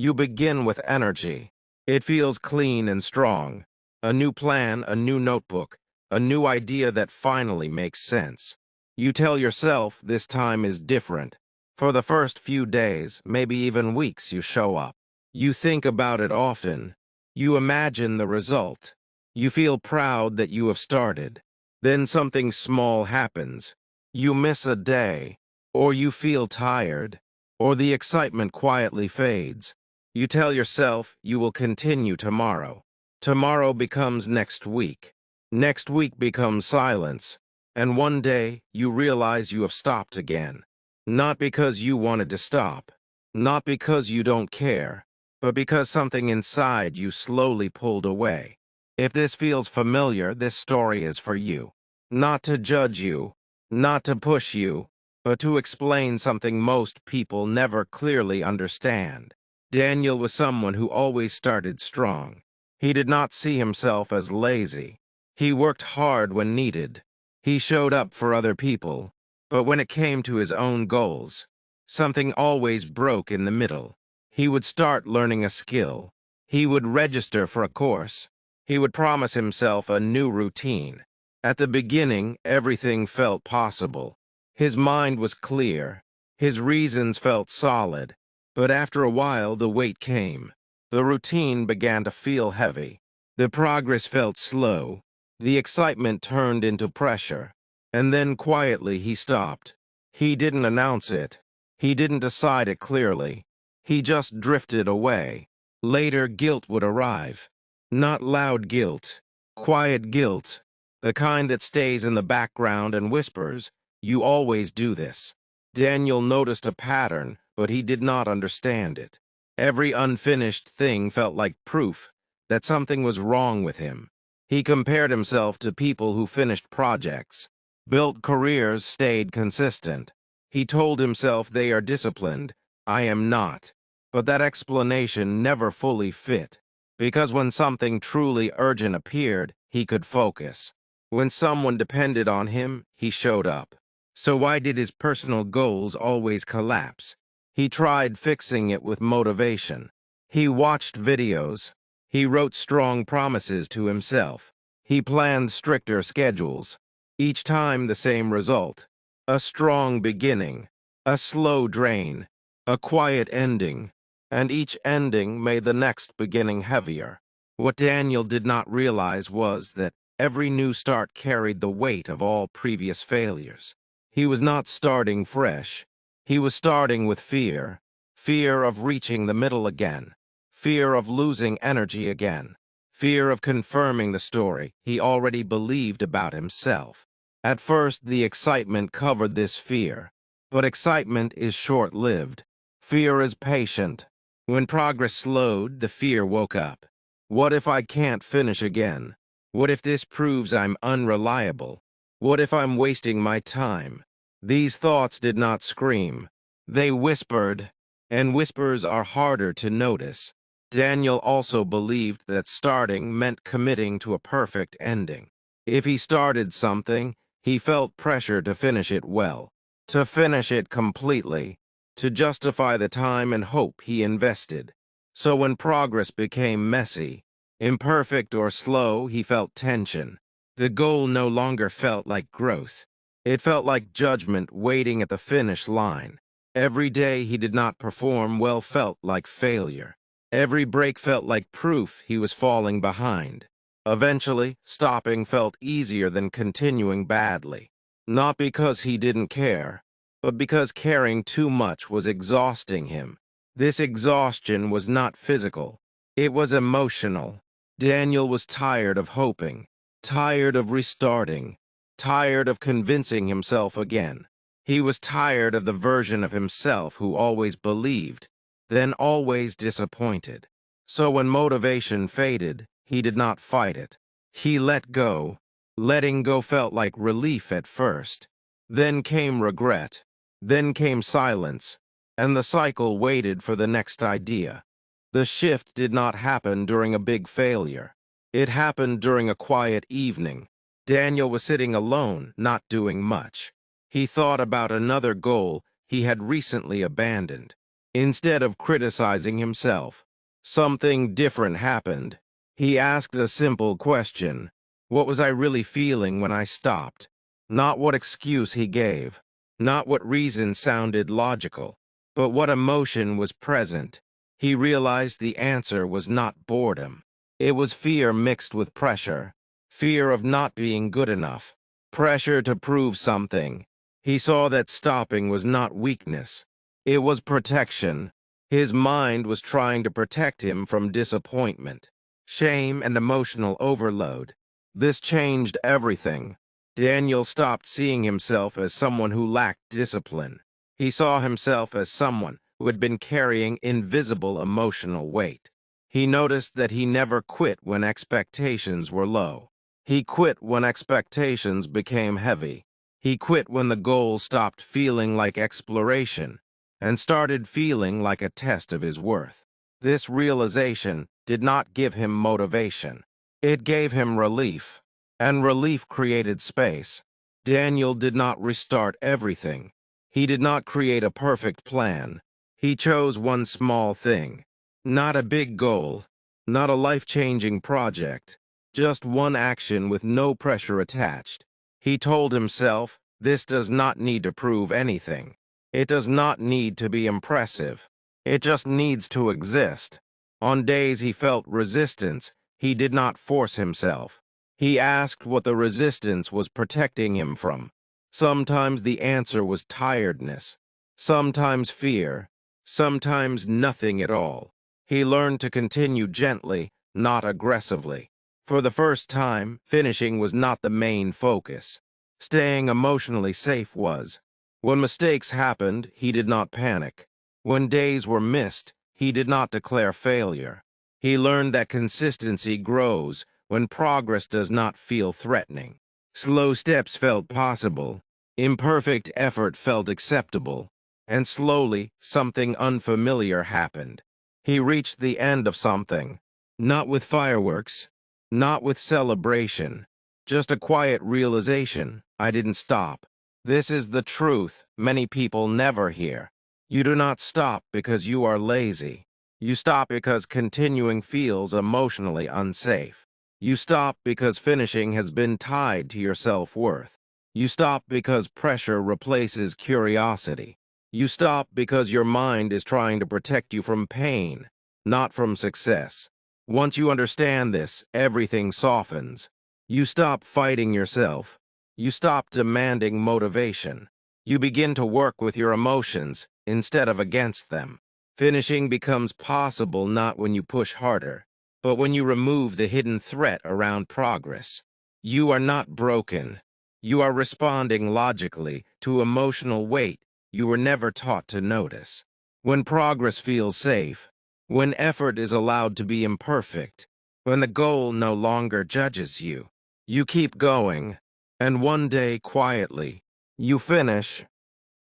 You begin with energy. It feels clean and strong. A new plan, a new notebook, a new idea that finally makes sense. You tell yourself this time is different. For the first few days, maybe even weeks, you show up. You think about it often. You imagine the result. You feel proud that you have started. Then something small happens. You miss a day, or you feel tired, or the excitement quietly fades. You tell yourself you will continue tomorrow. Tomorrow becomes next week. Next week becomes silence. And one day, you realize you have stopped again. Not because you wanted to stop. Not because you don't care. But because something inside you slowly pulled away. If this feels familiar, this story is for you. Not to judge you. Not to push you. But to explain something most people never clearly understand. Daniel was someone who always started strong. He did not see himself as lazy. He worked hard when needed. He showed up for other people. But when it came to his own goals, something always broke in the middle. He would start learning a skill. He would register for a course. He would promise himself a new routine. At the beginning, everything felt possible. His mind was clear. His reasons felt solid. But after a while, the weight came. The routine began to feel heavy. The progress felt slow. The excitement turned into pressure. And then quietly he stopped. He didn't announce it. He didn't decide it clearly. He just drifted away. Later, guilt would arrive. Not loud guilt. Quiet guilt. The kind that stays in the background and whispers, "You always do this." Daniel noticed a pattern, but he did not understand it. Every unfinished thing felt like proof that something was wrong with him. He compared himself to people who finished projects, built careers, stayed consistent. He told himself they are disciplined. I am not. But that explanation never fully fit, because when something truly urgent appeared, he could focus. When someone depended on him, he showed up. So why did his personal goals always collapse? He tried fixing it with motivation. He watched videos. He wrote strong promises to himself. He planned stricter schedules. Each time the same result. A strong beginning. A slow drain. A quiet ending. And each ending made the next beginning heavier. What Daniel did not realize was that every new start carried the weight of all previous failures. He was not starting fresh. He was starting with fear. Fear of reaching the middle again. Fear of losing energy again. Fear of confirming the story he already believed about himself. At first, the excitement covered this fear. But excitement is short-lived. Fear is patient. When progress slowed, the fear woke up. What if I can't finish again? What if this proves I'm unreliable? What if I'm wasting my time? These thoughts did not scream. They whispered, and whispers are harder to notice. Daniel also believed that starting meant committing to a perfect ending. If he started something, he felt pressure to finish it well, to finish it completely, to justify the time and hope he invested. So when progress became messy, imperfect or slow, he felt tension. The goal no longer felt like growth. It felt like judgment waiting at the finish line. Every day he did not perform well felt like failure. Every break felt like proof he was falling behind. Eventually, stopping felt easier than continuing badly. Not because he didn't care, but because caring too much was exhausting him. This exhaustion was not physical. It was emotional. Daniel was tired of hoping, tired of restarting, tired of convincing himself again. He was tired of the version of himself who always believed, then always disappointed. So when motivation faded, he did not fight it. He let go. Letting go felt like relief at first. Then came regret. Then came silence. And the cycle waited for the next idea. The shift did not happen during a big failure. It happened during a quiet evening. Daniel was sitting alone, not doing much. He thought about another goal he had recently abandoned. Instead of criticizing himself, something different happened. He asked a simple question. What was I really feeling when I stopped? Not what excuse he gave, not what reason sounded logical, but what emotion was present. He realized the answer was not boredom. It was fear mixed with pressure. Fear of not being good enough. Pressure to prove something. He saw that stopping was not weakness. It was protection. His mind was trying to protect him from disappointment, shame, and emotional overload. This changed everything. Daniel stopped seeing himself as someone who lacked discipline. He saw himself as someone who had been carrying invisible emotional weight. He noticed that he never quit when expectations were low. He quit when expectations became heavy. He quit when the goal stopped feeling like exploration and started feeling like a test of his worth. This realization did not give him motivation. It gave him relief, and relief created space. Daniel did not restart everything. He did not create a perfect plan. He chose one small thing. Not a big goal, not a life-changing project, just one action with no pressure attached. He told himself, this does not need to prove anything. It does not need to be impressive. It just needs to exist. On days he felt resistance, he did not force himself. He asked what the resistance was protecting him from. Sometimes the answer was tiredness, sometimes fear, sometimes nothing at all. He learned to continue gently, not aggressively. For the first time, finishing was not the main focus. Staying emotionally safe was. When mistakes happened, he did not panic. When days were missed, he did not declare failure. He learned that consistency grows when progress does not feel threatening. Slow steps felt possible, imperfect effort felt acceptable, and slowly something unfamiliar happened. He reached the end of something, not with fireworks, not with celebration, just a quiet realization: I didn't stop. This is the truth many people never hear. You do not stop because you are lazy. You stop because continuing feels emotionally unsafe. You stop because finishing has been tied to your self-worth. You stop because pressure replaces curiosity. You stop because your mind is trying to protect you from pain, not from success. Once you understand this, everything softens. You stop fighting yourself. You stop demanding motivation. You begin to work with your emotions instead of against them. Finishing becomes possible not when you push harder, but when you remove the hidden threat around progress. You are not broken. You are responding logically to emotional weight you were never taught to notice. When progress feels safe, when effort is allowed to be imperfect, when the goal no longer judges you, you keep going, and one day, quietly, you finish.